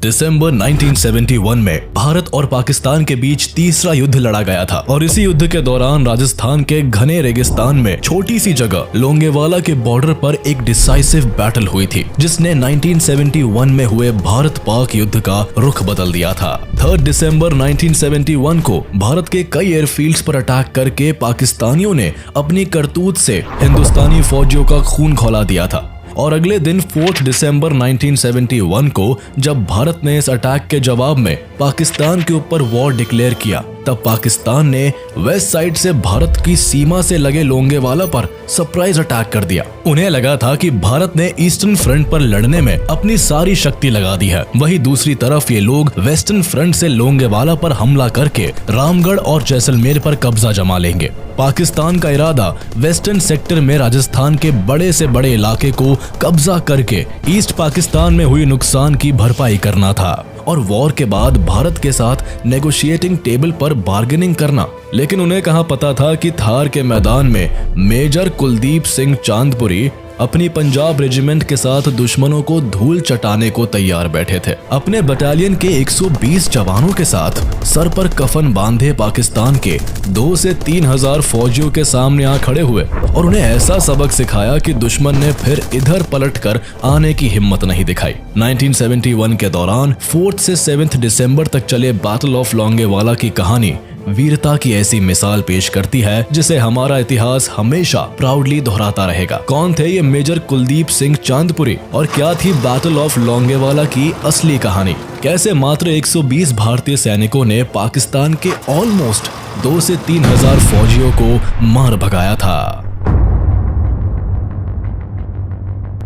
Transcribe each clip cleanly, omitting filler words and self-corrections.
दिसंबर 1971 में भारत और पाकिस्तान के बीच तीसरा युद्ध लड़ा गया था और इसी युद्ध के दौरान राजस्थान के घने रेगिस्तान में छोटी सी जगह लोंगेवाला के बॉर्डर पर एक डिसाइसिव बैटल हुई थी, जिसने 1971 में हुए भारत पाक युद्ध का रुख बदल दिया था। 3 दिसंबर 1971 को भारत के कई एयरफील्ड्स पर अटैक करके पाकिस्तानियों ने अपनी करतूत से हिंदुस्तानी फौजियों का खून खौला दिया था और अगले दिन 4 दिसंबर 1971 को जब भारत ने इस अटैक के जवाब में पाकिस्तान के ऊपर वॉर डिक्लेयर किया, तब पाकिस्तान ने वेस्ट साइड से भारत की सीमा से लगे लोंगेवाला पर सरप्राइज अटैक कर दिया। उन्हें लगा था कि भारत ने ईस्टर्न फ्रंट पर लड़ने में अपनी सारी शक्ति लगा दी है, वहीं दूसरी तरफ ये लोग वेस्टर्न फ्रंट से लोंगेवाला पर हमला करके रामगढ़ और जैसलमेर पर कब्जा जमा लेंगे। पाकिस्तान का इरादा वेस्टर्न सेक्टर में राजस्थान के बड़े से बड़े इलाके को कब्जा करके ईस्ट पाकिस्तान में हुई नुकसान की भरपाई करना था और वॉर के बाद भारत के साथ नेगोशिएटिंग टेबल पर बार्गेनिंग करना। लेकिन उन्हें कहाँ पता था कि थार के मैदान में मेजर कुलदीप सिंह चांदपुरी अपनी पंजाब रेजिमेंट के साथ दुश्मनों को धूल चटाने को तैयार बैठे थे। अपने बटालियन के 120 जवानों के साथ सर पर कफन बांधे पाकिस्तान के 2 से 3 हजार फौजियों के सामने आ खड़े हुए और उन्हें ऐसा सबक सिखाया कि दुश्मन ने फिर इधर पलटकर आने की हिम्मत नहीं दिखाई। 1971 के दौरान 4 से 7 दिसंबर तक चले बैटल ऑफ लोंगेवाला की कहानी वीरता की ऐसी मिसाल पेश करती है जिसे हमारा इतिहास हमेशा प्राउडली दोहराता रहेगा। कौन थे ये मेजर कुलदीप सिंह चांदपुरी और क्या थी बैटल ऑफ लोंगेवाला की असली कहानी? कैसे मात्र 120 भारतीय सैनिकों ने पाकिस्तान के ऑलमोस्ट 2 से 3 हजार फौजियों को मार भगाया था?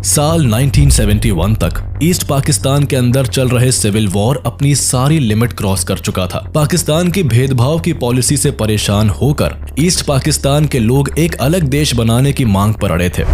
साल 1971 तक ईस्ट पाकिस्तान के अंदर चल रहे सिविल वॉर अपनी सारी लिमिट क्रॉस कर चुका था। पाकिस्तान की भेदभाव की पॉलिसी से परेशान होकर ईस्ट पाकिस्तान के लोग एक अलग देश बनाने की मांग पर अड़े थे।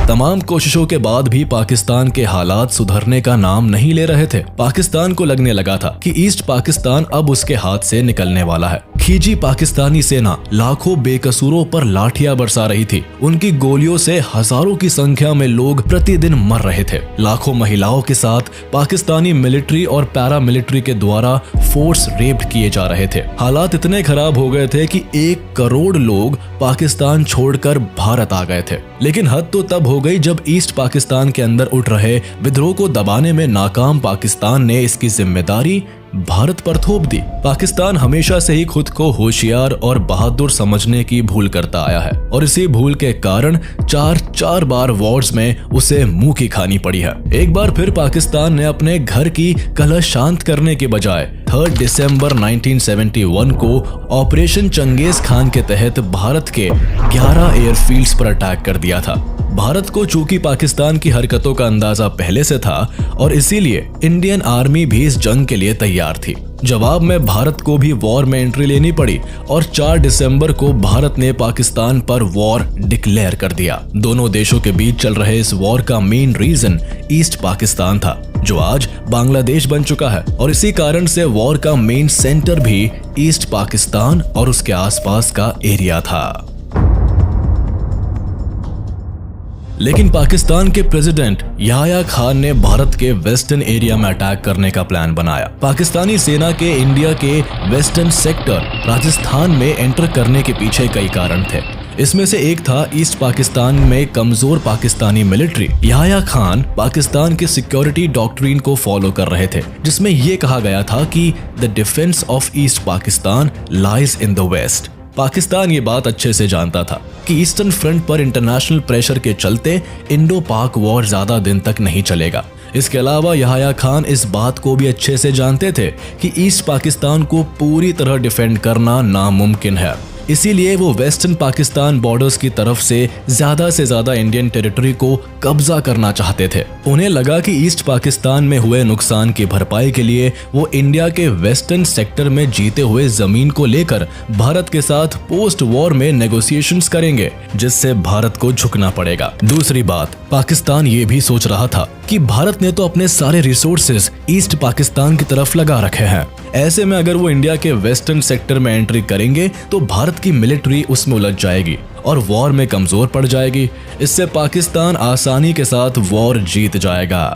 तमाम कोशिशों के बाद भी पाकिस्तान के हालात सुधरने का नाम नहीं ले रहे थे। पाकिस्तान को लगने लगा था कि ईस्ट पाकिस्तान अब उसके हाथ से निकलने वाला है। खींची पाकिस्तानी सेना लाखों बेकसूरों पर लाठियां बरसा रही थी। उनकी गोलियों से हजारों की संख्या में लोग प्रतिदिन मर रहे थे। लाखों महिलाओं के साथ पाकिस्तानी मिलिट्री और पैरा मिलिट्री के द्वारा फोर्स रेप किए जा रहे थे। हालात इतने खराब हो गए थे कि 1 करोड़ लोग पाकिस्तान छोड़कर भारत आ गए थे। लेकिन हद तो तब हो गई जब ईस्ट पाकिस्तान के अंदर उठ रहे विद्रोह को दबाने में नाकाम पाकिस्तान ने इसकी जिम्मेदारी भारत पर थोप दी। पाकिस्तान हमेशा से ही खुद को होशियार और बहादुर समझने की भूल करता आया है और इसी भूल के कारण 4 बार वॉर्स में उसे मुंह की खानी पड़ी है। एक बार फिर पाकिस्तान ने अपने घर की कलह शांत करने के बजाय 3 दिसंबर 1971 को ऑपरेशन चंगेज खान के तहत भारत के 11 एयरफील्ड्स पर अटैक कर दिया था। भारत को चूंकि पाकिस्तान की हरकतों का अंदाजा पहले से था और इसीलिए इंडियन आर्मी भी इस जंग के लिए तैयार थी। जवाब में भारत को भी वॉर में एंट्री लेनी पड़ी और 4 दिसंबर को भारत ने पाकिस्तान पर वॉर डिक्लेयर कर दिया। दोनों देशों के बीच चल रहे इस वॉर का मेन रीजन ईस्ट पाकिस्तान था, जो आज बांग्लादेश बन चुका है और इसी कारण से वॉर का मेन सेंटर भी ईस्ट पाकिस्तान और उसके आसपास का एरिया था। लेकिन पाकिस्तान के प्रेसिडेंट याह्या खान ने भारत के वेस्टर्न एरिया में अटैक करने का प्लान बनाया। पाकिस्तानी सेना के इंडिया के वेस्टर्न सेक्टर राजस्थान में एंटर करने के पीछे कई कारण थे। इसमें से एक था ईस्ट पाकिस्तान में कमजोर पाकिस्तानी मिलिट्री। याह्या खान पाकिस्तान के सिक्योरिटी डॉक्ट्रिन को फॉलो कर रहे थे, जिसमें यह कहा गया था कि the defence of east Pakistan lies in the west. Pakistan ये बात अच्छे से जानता था कि ईस्टर्न फ्रंट पर इंटरनेशनल प्रेशर के चलते इंडो पाक वॉर ज्यादा दिन तक नहीं चलेगा। इसके अलावा याह्या खान इस बात को भी अच्छे से जानते थे कि ईस्ट पाकिस्तान को पूरी तरह डिफेंड करना नामुमकिन है। इसीलिए वो वेस्टर्न पाकिस्तान बॉर्डर्स की तरफ से ज्यादा इंडियन टेरिटरी को कब्जा करना चाहते थे। उन्हें लगा कि ईस्ट पाकिस्तान में हुए नुकसान की भरपाई के लिए वो इंडिया के वेस्टर्न सेक्टर में जीते हुए जमीन को लेकर भारत के साथ पोस्ट वॉर में नेगोशिएशंस करेंगे, जिससे भारत को झुकना पड़ेगा। दूसरी बात, पाकिस्तान ये भी सोच रहा था कि भारत ने तो अपने सारे रिसोर्सेज ईस्ट पाकिस्तान की तरफ लगा रखे हैं, ऐसे में अगर वो इंडिया के वेस्टर्न सेक्टर में एंट्री करेंगे तो भारत की मिलिट्री उसमें उलझ जाएगी और वॉर में कमजोर पड़ जाएगी। इससे पाकिस्तान आसानी के साथ वॉर जीत जाएगा।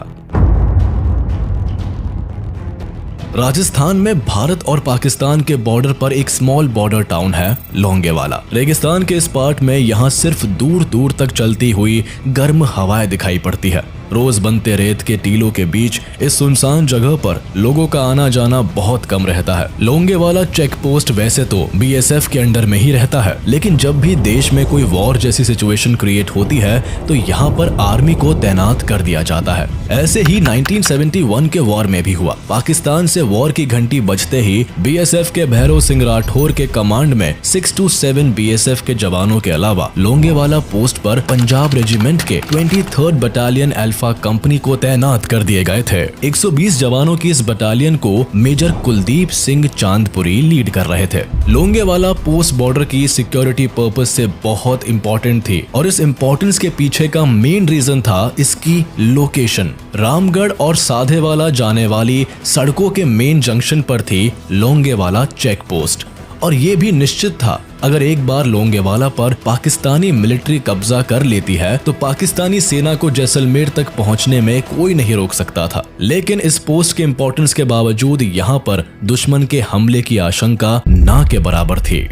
राजस्थान में भारत और पाकिस्तान के बॉर्डर पर एक स्मॉल बॉर्डर टाउन है लोंगेवाला। रेगिस्तान के इस पार्ट में यहाँ सिर्फ दूर दूर तक चलती हुई गर्म हवाएं दिखाई पड़ती है। रोज बनते रेत के टीलों के बीच इस सुनसान जगह पर लोगों का आना जाना बहुत कम रहता है। लोंगेवाला चेक पोस्ट वैसे तो बीएसएफ के अंडर में ही रहता है, लेकिन जब भी देश में कोई वॉर जैसी सिचुएशन क्रिएट होती है तो यहाँ पर आर्मी को तैनात कर दिया जाता है। ऐसे ही 1971 के वॉर में भी हुआ। पाकिस्तान से वॉर की घंटी बजते ही बीएसएफ के भैरव सिंह राठौर के कमांड में 627 बीएसएफ के जवानों के अलावा लोंगेवाला पोस्ट पर पंजाब रेजिमेंट के 23rd बटालियन अल्फा कंपनी को तैनात कर दिए गए थे। 120 जवानों की इस बटालियन को मेजर कुलदीप सिंह चांदपुरी लीड कर रहे थे। लोंगेवाला पोस्ट बॉर्डर की सिक्योरिटी पर्पस से बहुत इंपॉर्टेंट थी और इस इंपॉर्टेंस के पीछे का मेन रीजन था इसकी लोकेशन। रामगढ़ और साधेवाला जाने वाली सड़कों के मेन जंक्शन पर थी लोंगेवाला चेक पोस्ट और ये भी निश्चित था अगर एक बार लोंगेवाला पर पाकिस्तानी मिलिट्री कब्जा कर लेती है तो पाकिस्तानी सेना को जैसलमेर तक पहुंचने में कोई नहीं रोक सकता था। लेकिन इस पोस्ट के इंपॉर्टेंस के बावजूद यहाँ पर दुश्मन के हमले की आशंका ना के बराबर थी।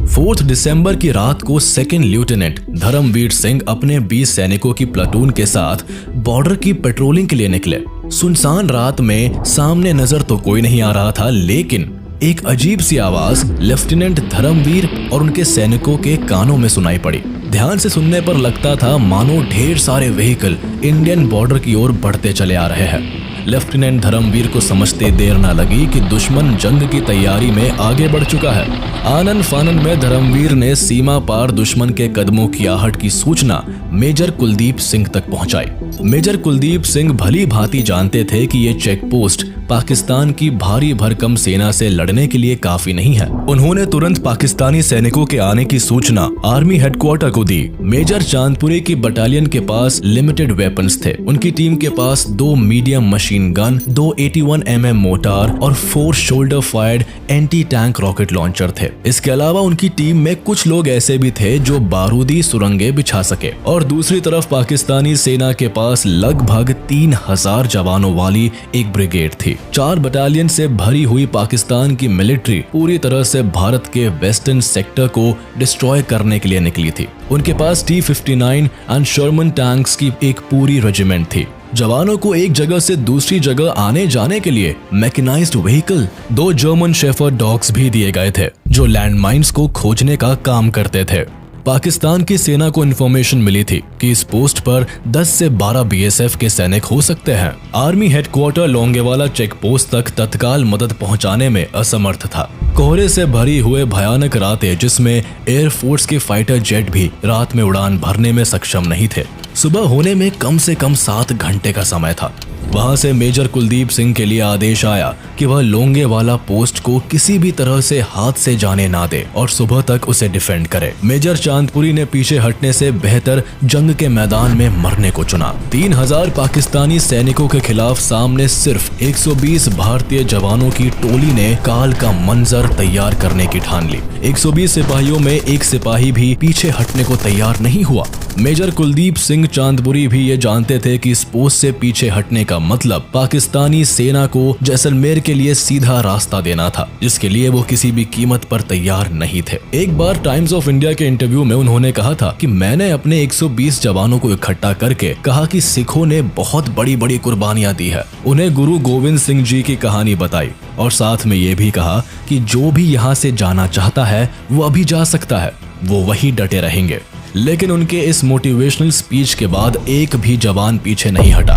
4 दिसंबर की रात को सेकंड लेफ्टिनेंट धर्मवीर सिंह अपने 20 सैनिकों की प्लाटून के साथ बॉर्डर की पेट्रोलिंग के लिए निकले। सुनसान रात में सामने नजर तो कोई नहीं आ रहा था, लेकिन एक अजीब सी आवाज लेफ्टिनेंट धर्मवीर और उनके सैनिकों के कानों में सुनाई पड़ी। ध्यान से सुनने पर लगता था मानो ढेर सारे व्हीकल इंडियन बॉर्डर की ओर बढ़ते चले आ रहे हैं। लेफ्टिनेंट धर्मवीर को समझते देर न लगी कि दुश्मन जंग की तैयारी में आगे बढ़ चुका है। आनन फानन में धर्मवीर ने सीमा पार दुश्मन के कदमों की आहट की सूचना मेजर कुलदीप सिंह तक पहुंचाई। मेजर कुलदीप सिंह भली भांति जानते थे कि ये चेक पोस्ट पाकिस्तान की भारी भरकम सेना से लड़ने के लिए काफी नहीं है। उन्होंने तुरंत पाकिस्तानी सैनिकों के आने की सूचना आर्मी हेडक्वार्टर को दी। मेजर चांदपुरी की बटालियन के पास लिमिटेड वेपन्स थे। उनकी टीम के पास 2 medium machine gun, 2 81 mm motor और 4 shoulder fired anti tank rocket launcher थे। इसके अलावा उनकी टीम में कुछ लोग ऐसे भी थे जो बारूदी सुरंगें बिछा सके। और दूसरी तरफ पाकिस्तानी सेना के पास लगभग 3000 जवानों वाली एक ब्रिगेड थी। 4 बटालियन से भरी हुई पाकिस्तान की मिलिट्री पूरी तरह से भारत के वेस्टर्न सेक्टर को डिस्ट्रॉय करने के लिए निकली थी। उनके पास T-59 एंड शर्मन टैंक्स की एक पूरी रेजिमेंट थी। जवानों को एक जगह से दूसरी जगह आने जाने के लिए mechanised vehicle, 2 German shepherd dogs भी दिए गए थे जो लैंडमाइंस को खोजने का काम करते थे। पाकिस्तान की सेना को इन्फॉर्मेशन मिली थी कि इस पोस्ट पर 10 से 12 बीएसएफ के सैनिक हो सकते हैं। Army headquarter Longewala check post तक तत्काल मदद पहुंचाने में असमर्थ था। कोहरे से भरी हुए भयानक रातें जिसमें एयरफोर्स के फाइटर जेट भी रात में उड़ान भरने में सक्षम नहीं थे। सुबह होने में कम से कम 7 घंटे का समय था। वहां से मेजर कुलदीप सिंह के लिए आदेश आया कि वह लोंगेवाला पोस्ट को किसी भी तरह से हाथ से जाने ना दे और सुबह तक उसे डिफेंड करे। मेजर चांदपुरी ने पीछे हटने से बेहतर जंग के मैदान में मरने को चुना। 3000 पाकिस्तानी सैनिकों के खिलाफ सामने सिर्फ 120 भारतीय जवानों की टोली ने काल का मंजर तैयार करने की ठान ली। 120 सिपाहियों में एक सिपाही भी पीछे हटने को तैयार नहीं हुआ। मेजर कुलदीप सिंह चांदपुरी भी ये जानते थे कि इस पोस्ट से पीछे हटने का मतलब पाकिस्तानी सेना को जैसलमेर के लिए सीधा रास्ता देना था, जिसके लिए वो किसी भी कीमत पर तैयार नहीं थे। एक बार टाइम्स ऑफ इंडिया के इंटरव्यू में उन्होंने कहा था कि मैंने अपने 120 जवानों को इकट्ठा करके कहा कि सिखों ने बहुत बड़ी बड़ी कुर्बानियां दी है। उन्हें गुरु गोविंद सिंह जी की कहानी बताई और साथ में ये भी कहा कि जो भी यहाँ से जाना चाहता है वो अभी जा सकता है, वो वही डटे रहेंगे। लेकिन उनके इस मोटिवेशनल स्पीच के बाद एक भी जवान पीछे नहीं हटा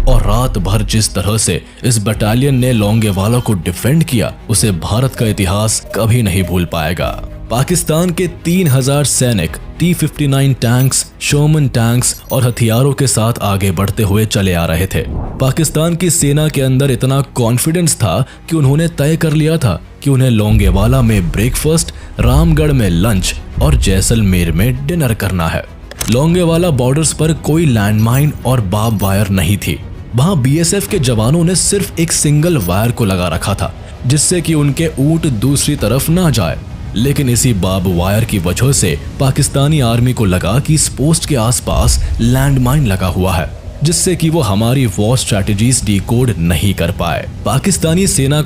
और रात भर जिस तरह से इस बटालियन ने लोंगेवाला को डिफेंड किया उसे भारत का इतिहास कभी नहीं भूल पाएगा। पाकिस्तान के 3000 सैनिक T-59 टैंक्स, शर्मन टैंक्स और हथियारों के साथ आगे बढ़ते हुए चले आ रहे थे। पाकिस्तान की सेना के अंदर इतना कॉन्फिडेंस था कि उन्होंने तय कर लिया था कि उन्हें लोंगेवाला में ब्रेकफास्ट, रामगढ़ में लंच और जैसलमेर में डिनर करना है। लोंगेवाला बॉर्डर्स पर कोई लैंडमाइन और बार्ब वायर नहीं थी। वहां बीएसएफ के जवानों ने सिर्फ एक सिंगल वायर को लगा रखा था जिससे कि उनके ऊंट दूसरी तरफ ना जाए। लेकिन इसी बार्ब वायर की वजह से पाकिस्तानी आर्मी को लगा कि इस पोस्ट के आसपास लैंडमाइन लगा हुआ है, जिससे कि वो हमारी वॉर स्ट्रैटेजीज डिकोड नहीं कर पाए। पाकिस्तानी सेना